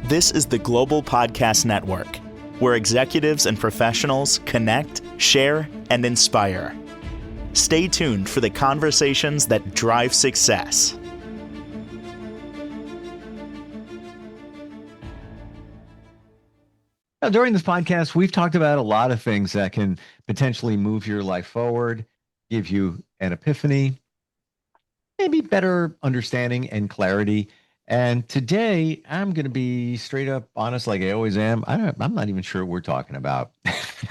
This is the Global Podcast Network, where executives and professionals connect, share, and inspire. Stay tuned for the conversations that drive success. Now, during this podcast, we've talked about a lot of things that can potentially move your life forward, give you an epiphany, maybe better understanding and clarity. And today, I'm going to be straight up honest, like I always am. I'm not even sure what we're talking about.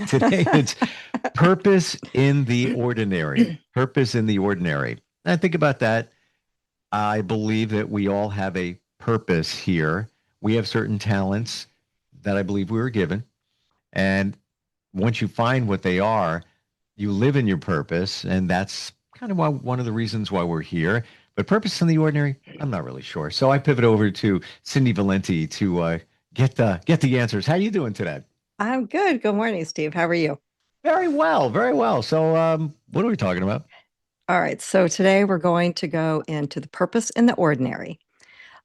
Today, it's purpose in the ordinary. Purpose in the ordinary. And I think about that. I believe that we all have a purpose here. We have certain talents that I believe we were given. And once you find what they are, you live in your purpose. And that's kind of one of the reasons why we're here. But purpose in the ordinary, I'm not really sure. So I pivot over to Cindy Valente to get the answers. How are you doing today? I'm good. Good morning, Steve. How are you? Very well, very well. So what are we talking about? All right. So today we're going to go into the purpose in the ordinary.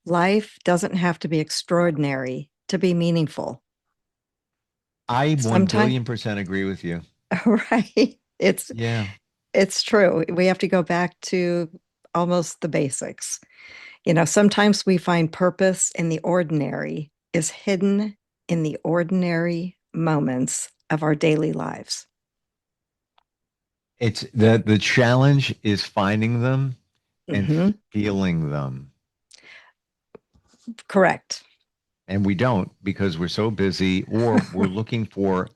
Life doesn't have to be extraordinary to be meaningful. I 1,000,000,000% agree with you. Right. Yeah. It's true. We have to go back to almost the basics. You know, sometimes we find purpose in the ordinary is hidden in the ordinary moments of our daily lives. It's the challenge is finding them and feeling them. Correct. And we don't because we're so busy or we're looking for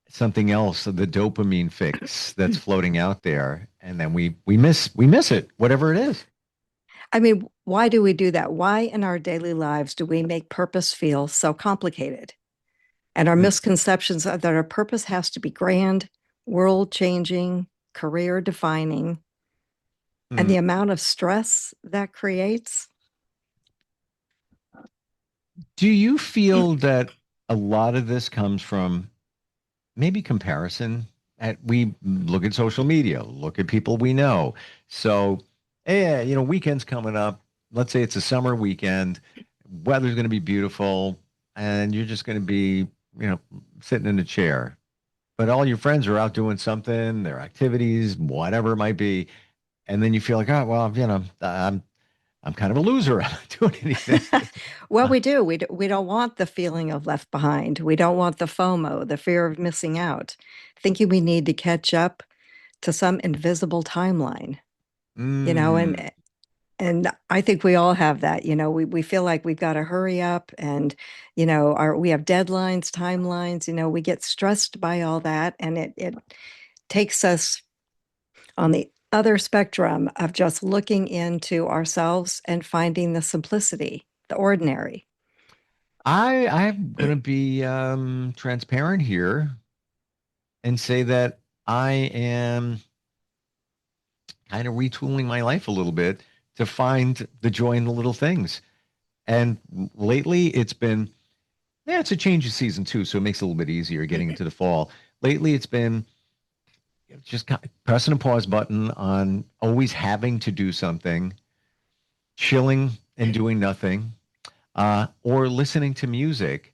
something else, the dopamine fix that's floating out there. And then we miss it, whatever it is. I mean, why do we do that? Why in our daily lives do we make purpose feel so complicated? And our misconceptions are that our purpose has to be grand, world-changing, career-defining, and the amount of stress that creates. Do you feel that a lot of this comes from maybe comparison? We look at social media, look at people we know. So, yeah, weekend's coming up. Let's say it's a summer weekend. Weather's going to be beautiful, and you're just going to be, sitting in a chair. But all your friends are out doing something, their activities, whatever it might be, and then you feel like, oh, well, I'm kind of a loser. I'm not doing anything. Well, we do. We don't want the feeling of left behind. We don't want the FOMO, the fear of missing out, thinking we need to catch up to some invisible timeline. And I think we all have that. We feel like we've got to hurry up, and we have deadlines, timelines. We get stressed by all that, and it takes us on the other spectrum of just looking into ourselves and finding the simplicity, the ordinary. I'm going to be transparent here and say that I am kind of retooling my life a little bit to find the joy in the little things. And lately it's been, it's a change of season too, so it makes it a little bit easier getting into the fall. Lately it's been just pressing a pause button on always having to do something, chilling and doing nothing, or listening to music,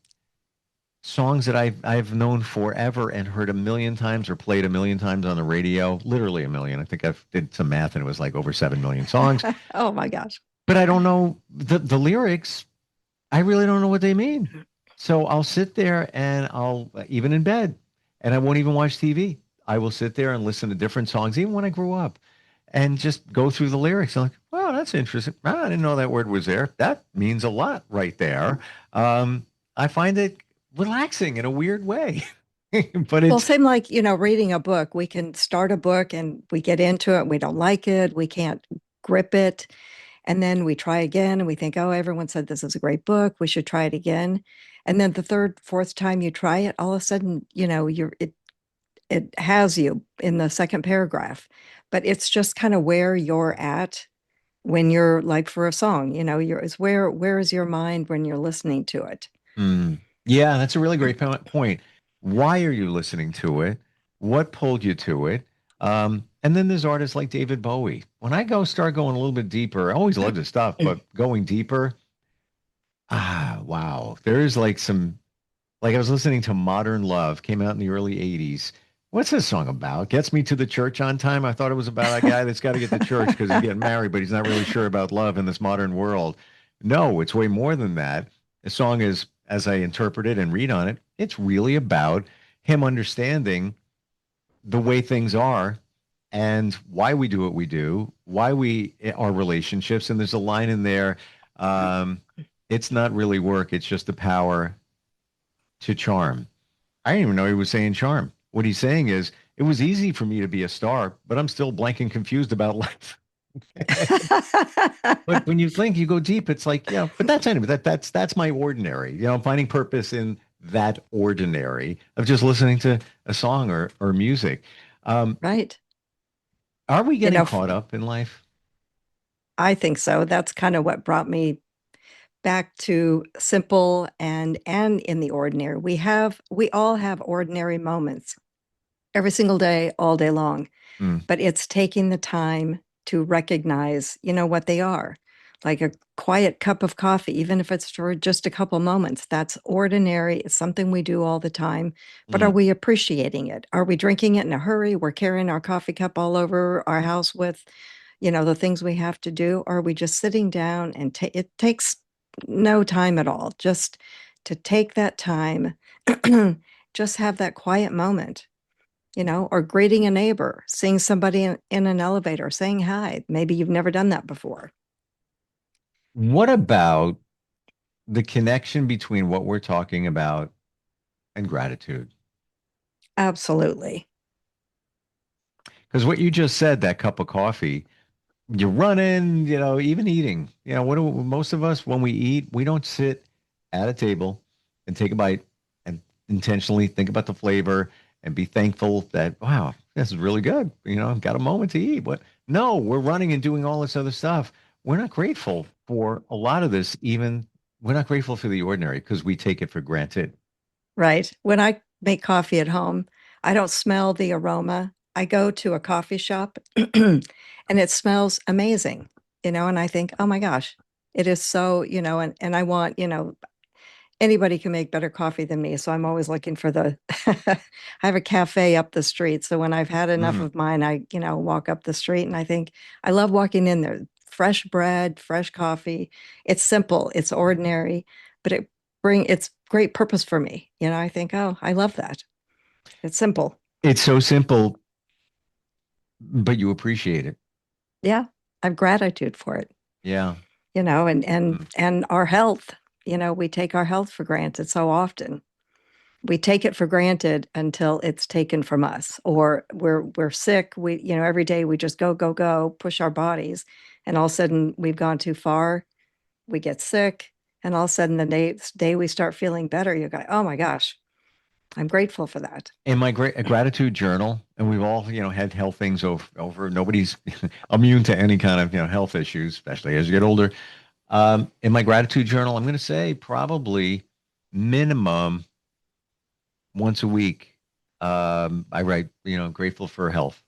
songs that I've known forever and heard a million times or played a million times on the radio, literally a million. I think I did some math and it was like over 7 million songs. Oh my gosh. But I don't know the lyrics. I really don't know what they mean. So I'll sit there and I'll, even in bed, and I won't even watch TV. I will sit there and listen to different songs, even when I grew up, and just go through the lyrics. I'm like, wow, that's interesting. I didn't know that word was there. That means a lot right there. I find it relaxing in a weird way. But well, same like, reading a book. We can start a book and we get into it. We don't like it. We can't grip it. And then we try again and we think, oh, everyone said this is a great book. We should try it again. And then the third, fourth time you try it, all of a sudden, it has you in the second paragraph. But it's just kind of where you're at when you're like for a song, where is your mind when you're listening to it? Yeah, that's a really great point. Why are you listening to it? What pulled you to it? And then there's artists like David Bowie. When I start going a little bit deeper, I always loved his stuff, but going deeper, wow. There's like some, like I was listening to Modern Love, came out in the early 80s. What's this song about? Gets me to the church on time. I thought it was about a guy that's got to get to church because he's getting married, but he's not really sure about love in this modern world. No, it's way more than that. The song is, as I interpret it and read on it, it's really about him understanding the way things are and why we do what we do, why we our relationships. And there's a line in there. Um, it's not really work. It's just the power to charm. I didn't even know he was saying charm. What he's saying is, it was easy for me to be a star, but I'm still blank and confused about life. But when you think, you go deep, it's like, yeah, but that's anyway, that's my ordinary. I'm finding purpose in that ordinary of just listening to a song or music. Um, Right. are we You getting know, caught up in life? I think so. That's kind of what brought me back to simple and in the ordinary. We all have ordinary moments every single day, all day long, Mm, but it's taking the time to recognize, what they are. Like a quiet cup of coffee, even if it's for just a couple moments, that's ordinary. It's something we do all the time. But are mm. we appreciating it? Are we drinking it in a hurry? We're carrying our coffee cup all over our house with, the things we have to do. Or are we just sitting down and it takes no time at all just to take that time, just have that quiet moment, or greeting a neighbor, seeing somebody in an elevator, saying hi. Maybe you've never done that before. What about the connection between what we're talking about and gratitude? Absolutely. Because what you just said, that cup of coffee, you're running, even eating. What do most of us, when we eat, we don't sit at a table and take a bite and intentionally think about the flavor and be thankful that, wow, this is really good. I've got a moment to eat. What? No, we're running and doing all this other stuff. We're not grateful for a lot of this, even we're not grateful for the ordinary because we take it for granted. Right. When I make coffee at home, I don't smell the aroma. I go to a coffee shop and it smells amazing, and I think, oh my gosh, it is so, and I want, anybody can make better coffee than me. So I'm always looking for I have a cafe up the street. So when I've had enough Mm. of mine, I, walk up the street and I think I love walking in there. Fresh bread, fresh coffee. It's simple, it's ordinary, but it's great purpose for me. I think, oh, I love that. It's simple. It's so simple, but you appreciate it. Yeah. I have gratitude for it, Yeah. and Mm. our health. We take our health for granted so often. We take it for granted until it's taken from us, or we're sick. We, every day we just go, go, go, push our bodies, and all of a sudden we've gone too far. We get sick, and all of a sudden the next day we start feeling better. You go, oh my gosh, I'm grateful for that. In my great a gratitude journal, and we've all, had health things over. Nobody's immune to any kind of, health issues, especially as you get older. In my gratitude journal, I'm going to say probably minimum once a week. I write, grateful for health,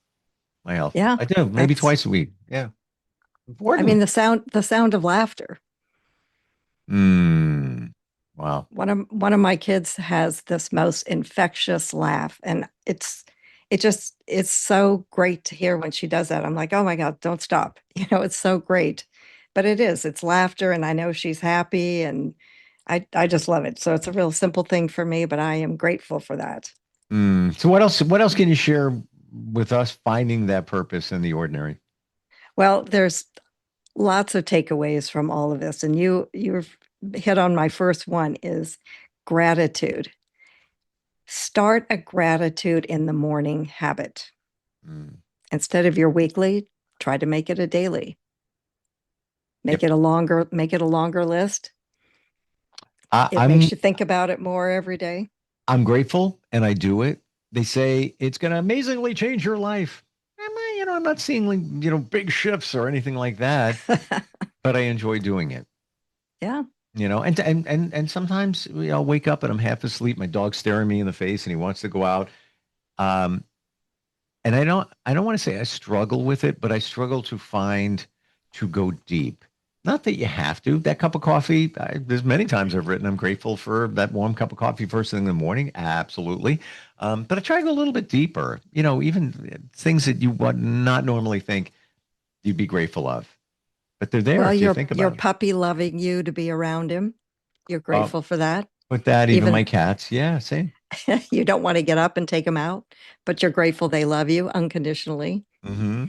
my health. Yeah, I do maybe that's. twice a week. Yeah, I mean, important. the sound of laughter. Mm, wow. One of my kids has this most infectious laugh, and it's so great to hear when she does that. I'm like, oh my God, don't stop. It's so great. But it's laughter, and I know she's happy, and I just love it. So it's a real simple thing for me, but I am grateful for that. So what else? What else can you share with us finding that purpose in the ordinary? Well, there's lots of takeaways from all of this, and you've hit on my first one is gratitude. Start a gratitude in the morning habit. Mm, Instead of your weekly, try to make it a daily. yep. Make it a longer list. I, It makes I'm you think about it more every day. I'm grateful and I do it. They say it's going to amazingly change your life. I'm not seeing like, big shifts or anything like that, but I enjoy doing it. Yeah. And sometimes I'll wake up and I'm half asleep. My dog's staring me in the face and he wants to go out. Um, and I don't want to say I struggle with it, but I struggle to go deep. Not that you have to. That cup of coffee, there's many times I've written, I'm grateful for that warm cup of coffee first thing in the morning. Absolutely. But I try to go a little bit deeper, even things that you would not normally think you'd be grateful of, but they're there Well, if you your think your about them. puppy loving you to be around him. You're Uh, grateful for that. with that, even my Even cats. Yeah, same. you don't want to get up and take them out, but you're grateful they love you unconditionally. Hmm.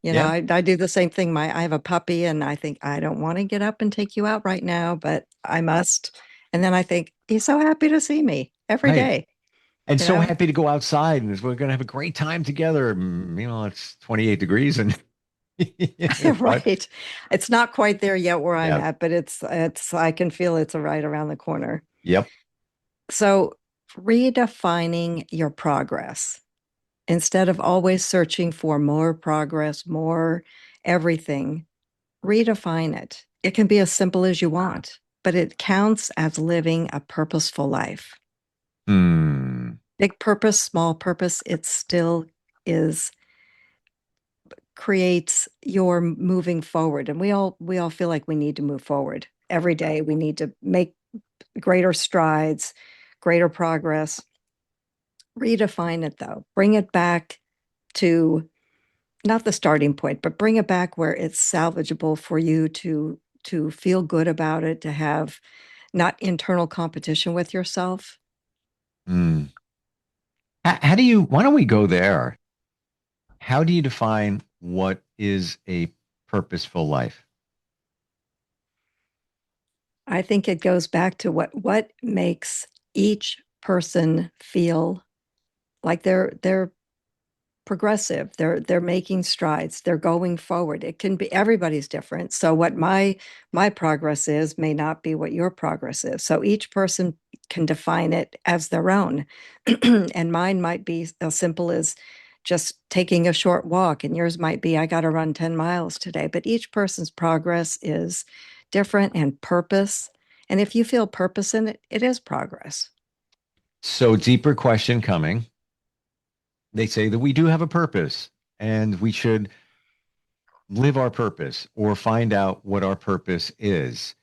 You know, Yeah. I do the same thing. I have a puppy and I think I don't want to get up and take you out right now, but I must. And then I think he's so happy to see me every Right. day, And you so know? happy to go outside and we're going to have a great time together. It's 28 degrees and, but Right. It's not quite there yet where I'm yeah. at, but it's I can feel it's right around the corner. Yep. So redefining your progress instead of always searching for more progress, more everything, redefine it. It can be as simple as you want, but it counts as living a purposeful life. Hmm. Big purpose, small purpose, it still is creates your moving forward. And we all feel like we need to move forward. Every day we need to make greater strides, greater progress. Redefine it though. Bring it back to not the starting point, but bring it back where it's salvageable for you to feel good about it, to have not internal competition with yourself. Hmm. How do you, why don't we go there? How do you define what is a purposeful life? I think it goes back to what makes each person feel like they're progressive. They're making strides. They're going forward. It can be everybody's different. So what my progress is may not be what your progress is. So each person can define it as their own. And mine might be as simple as just taking a short walk, and yours might be I got to run 10 miles today. But each person's progress is different and purpose. And if you feel purpose in it, it is progress. So, deeper question coming. They say that we do have a purpose and we should live our purpose or find out what our purpose is.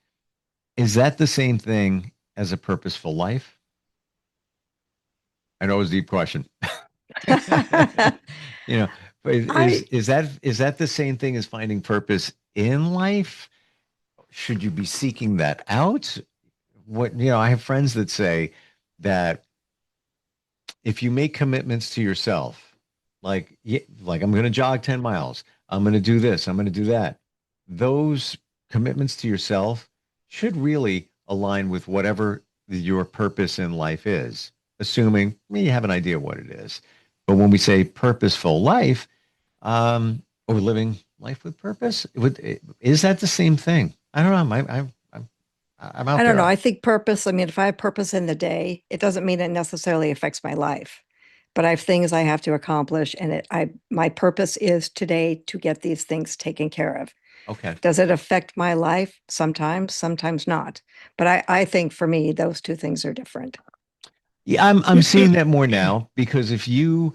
Is that the same thing as a purposeful life? I know it's a deep question. I you know, but is that the same thing as finding purpose in life? Should you be seeking that out? I have friends that say that if you make commitments to yourself, like I'm going to jog 10 miles, I'm going to do this, I'm going to do that. Those commitments to yourself should really align with whatever your purpose in life is, assuming you have an idea what it is. But when we say purposeful life, or living life with purpose, is that the same thing? I don't know. I'm out don't know. there. I think purpose, I mean, if I have purpose in the day, it doesn't mean it necessarily affects my life. But I have things I have to accomplish, and my purpose is today to get these things taken care of. Okay. Does it affect my life? Sometimes, sometimes not. But I think for me, those two things are different. Yeah, I'm seeing that more now because if you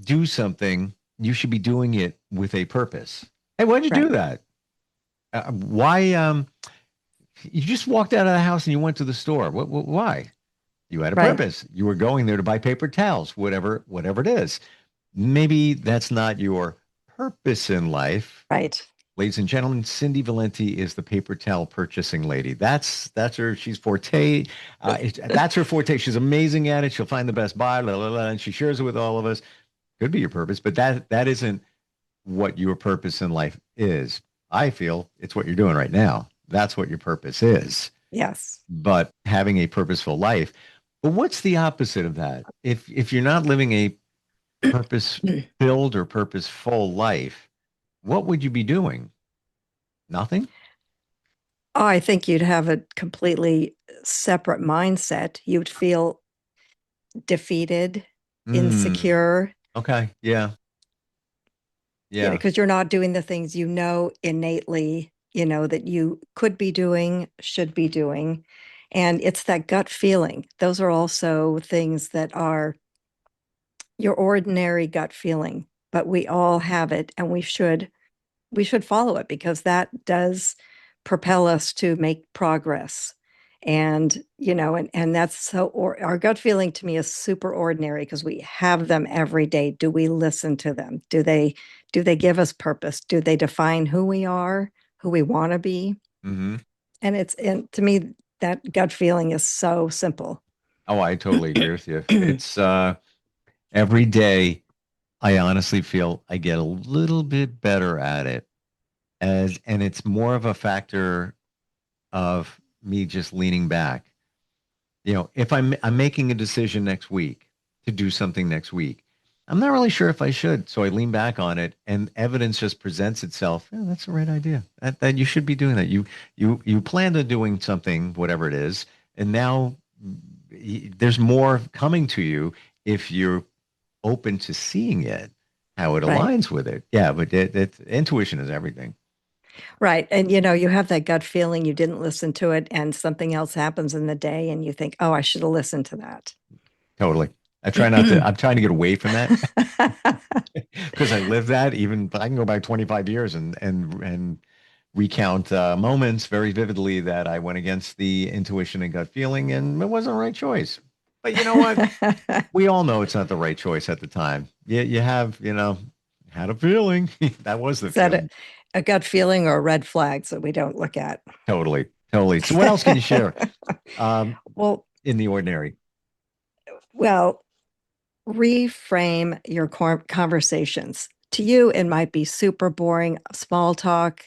do something, you should be doing it with a purpose. Hey, why'd you do Right, that? Why? You just walked out of the house and you went to the store. Why? You had a right, purpose. You were going there to buy paper towels, whatever it is. Maybe that's not your purpose in life. right. Ladies and gentlemen, Cindy Valente is the paper towel purchasing lady. That's her. She's forte. That's her forte. She's amazing at it. She'll find the best buy, blah, blah, blah, and she shares it with all of us. Could be your purpose, but that isn't what your purpose in life is. I feel it's what you're doing right now. That's what your purpose is. Yes. But having a purposeful life. But what's the opposite of that? If you're not living a purpose filled or purposeful life, what would you be doing? Nothing? Oh, I think you'd have a completely separate mindset. You'd feel defeated, Mm, insecure, okay. Yeah. Yeah. because you're not doing the things you know innately, that you could be doing, should be doing. And it's that gut feeling. Those are also things that are your ordinary gut feeling, but we all have it and we should follow it because that does propel us to make progress. And, and that's so, or our gut feeling to me is super ordinary because we have them every day. Do we listen to them? Do they give us purpose? Do they define who we are, who we want to be? Mm-hmm. And to me, that gut feeling is so simple. Oh, I totally agree with you. It's every day I honestly feel I get a little bit better at it. And it's more of a factor of me just leaning back. If I'm making a decision next week to do something next week, I'm not really sure if I should. So I lean back on it and evidence just presents itself. Yeah, that's the right idea. That you should be doing that. You planned on doing something, whatever it is, and now there's more coming to you if you're open to seeing it, how it Right. aligns with it. Yeah, but intuition is everything. Right. And you have that gut feeling you didn't listen to it and something else happens in the day and you think, oh, I should have listened to that. Totally. I'm trying to get away from that because I live that even, but I can go back 25 years and recount moments very vividly that I went against the intuition and gut feeling and it wasn't the right choice. But you know what? We all know it's not the right choice at the time. You have, had a feeling. That was the Is that a, feeling. a gut feeling or a red flag that we don't look at? Totally. Totally. So what else can you share um, Well, in the ordinary? well, reframe your conversations. To you, it might be super boring, small talk.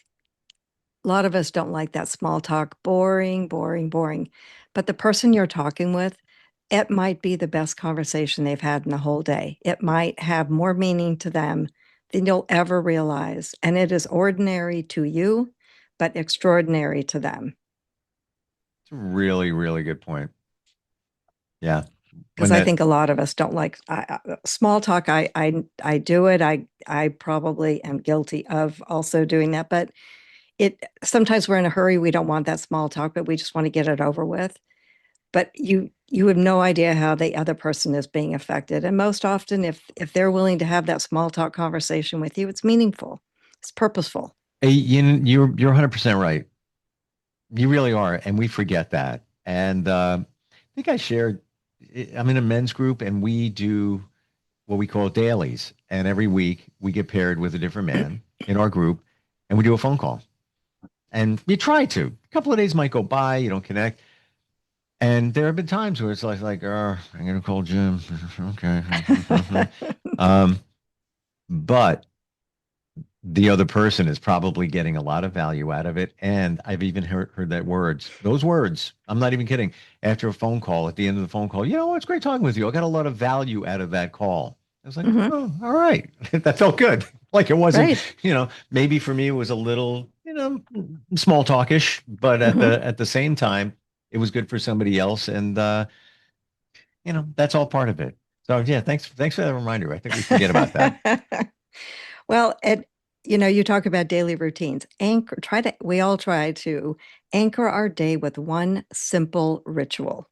A lot of us don't like that small talk, boring, boring, boring. But the person you're talking with, it might be the best conversation they've had in the whole day. It might have more meaning to them than you'll ever realize. And it is ordinary to you, but extraordinary to them. It's a really, really good point. Yeah. Because When I that, think a lot of us don't like small talk. I do it. I probably am guilty of also doing that. But it sometimes we're in a hurry. We don't want that small talk, but we just want to get it over with. But you have no idea how the other person is being affected. And most often, if they're willing to have that small talk conversation with you, it's meaningful, it's purposeful. you're 100% right. You really are. And we forget that. And I think I shared, I'm in a men's group and we do what we call dailies. And every week we get paired with a different man in our group and we do a phone call. And you try to. A couple of days might go by, you don't connect. And there have been times where it's like, oh, I'm gonna call Jim. Okay. um, but the other person is probably getting a lot of value out of it. And I've even heard those words, I'm not even kidding. After a phone call, at the end of the phone call, it's great talking with you. I got a lot of value out of that call. I was like, Hmm. oh, all right. That felt good. Like it wasn't, Right. maybe for me it was a little, small talkish, but at Hmm. the same time, it was good for somebody else. And that's all part of it. So yeah, thanks for that reminder. I think we forget about that. Well, you talk about daily routines. We all try to anchor our day with one simple ritual,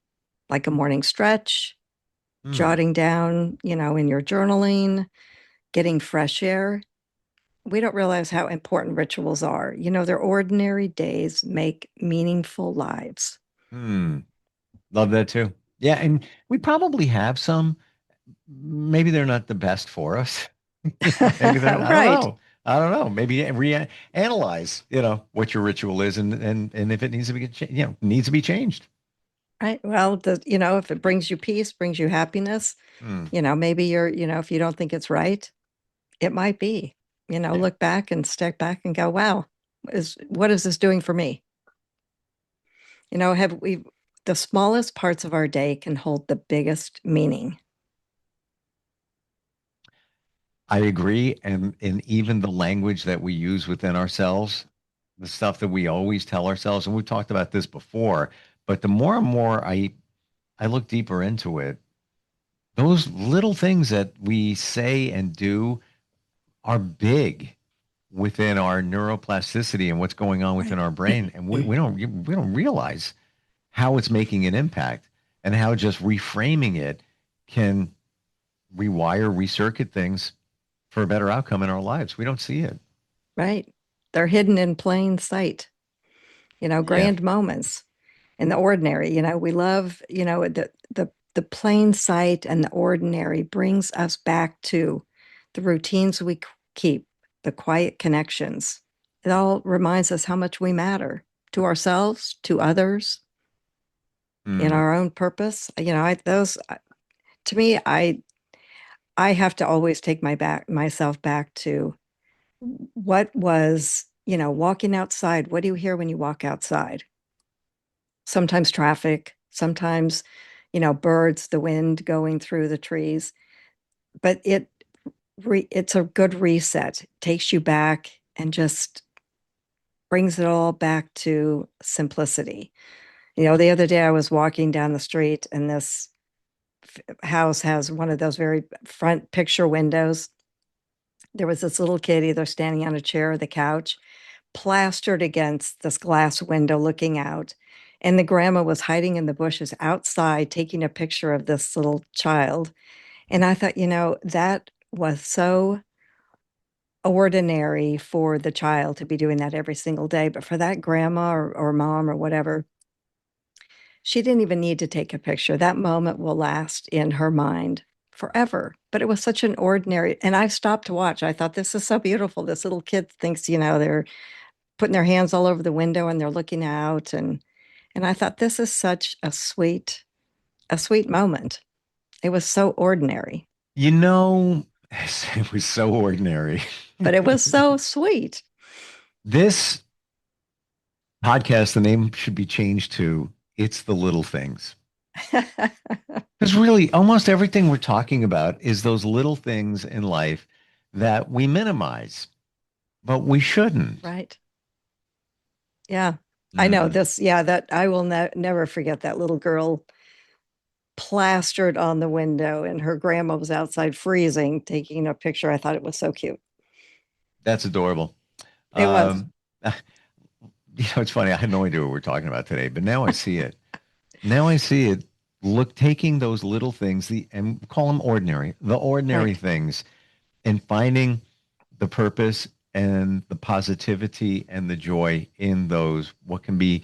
like a morning stretch, Hmm. jotting down, in your journaling, getting fresh air. We don't realize how important rituals are. Their ordinary days make meaningful lives. Hmm. Love that too. Yeah, and we probably have some. Maybe they're not the best for us. Maybe they're. I don't Right. know. I don't know. Maybe reanalyze, what your ritual is, and if it needs to be, needs to be changed. Right. Well, if it brings you peace, brings you happiness, Hmm. maybe if you don't think it's right, it might be. Yeah, Look back and step back and go, wow, what is this doing for me? Have we the smallest parts of our day can hold the biggest meaning. I agree, and even the language that we use within ourselves, the stuff that we always tell ourselves, and we've talked about this before, but the more and more I look deeper into it, those little things that we say and do are big within our neuroplasticity and what's going on within Right. our brain, and we don't realize how it's making an impact and how just reframing it can rewire, recircuit things for a better outcome in our lives. We don't see it. Right. They're hidden in plain sight. grand moments in the ordinary. We love, the plain sight and the ordinary brings us back to the routines we keep, the quiet connections. It all reminds us how much we matter to ourselves, to others, in our own purpose. To me, I have to always take myself back to what was, walking outside. What do you hear when you walk outside? Sometimes traffic, sometimes, birds, the wind going through the trees, but it's a good reset. It takes you back and just brings it all back to simplicity. The other day I was walking down the street, and this house has one of those very front picture windows. There was this little kid either standing on a chair or the couch, plastered against this glass window looking out. And the grandma was hiding in the bushes outside taking a picture of this little child. And I thought, that was so ordinary for the child to be doing that every single day. But for that grandma or mom or whatever, she didn't even need to take a picture. That moment will last in her mind forever. But it was such an ordinary, and I stopped to watch. I thought, this is so beautiful. This little kid thinks, they're putting their hands all over the window and they're looking out. And I thought, this is such a sweet moment. It was so ordinary. It was so ordinary. But it was so sweet. This podcast, the name should be changed to It's the Little Things. Because really, almost everything we're talking about is those little things in life that we minimize, but we shouldn't. Right. Yeah. I know this. Yeah, that I will never forget that little girl plastered on the window, and her grandma was outside freezing, taking a picture. I thought it was so cute. That's adorable. It was. It's funny. I had no idea what we're talking about today, but now I see it. Now I see it. Look, taking those little things, and call them ordinary, the ordinary Right. things, and finding the purpose and the positivity and the joy in those, what can be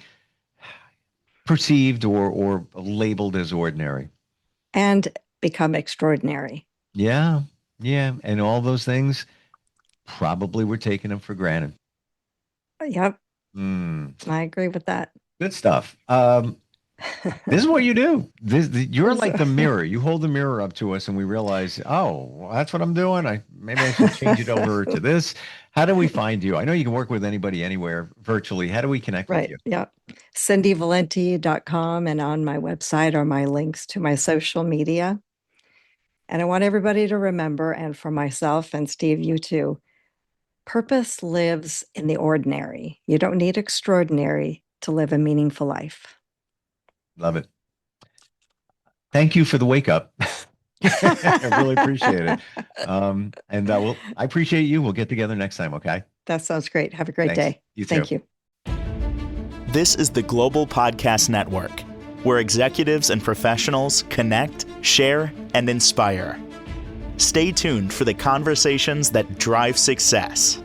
perceived or labeled as ordinary. And become extraordinary. Yeah. Yeah. And all those things, probably we're taking them for granted. Yep. Mm. I agree with that. Good stuff. This is what you do. You're like the mirror. You hold the mirror up to us, and we realize, oh, well, that's what I'm doing. Maybe I should change it over to this. How do we find you? I know you can work with anybody anywhere virtually. How do we connect with you? Yeah. CindyValente.com, and on my website are my links to my social media. And I want everybody to remember, and for myself and Steve, you too, purpose lives in the ordinary. You don't need extraordinary to live a meaningful life. Love it. Thank you for the wake up. I really appreciate it. I appreciate you. We'll get together next time. Okay. That sounds great. Have a great Thanks. day. You too. Thank you. This is the Global Podcast Network, where executives and professionals connect, share, and inspire. Stay tuned for the conversations that drive success.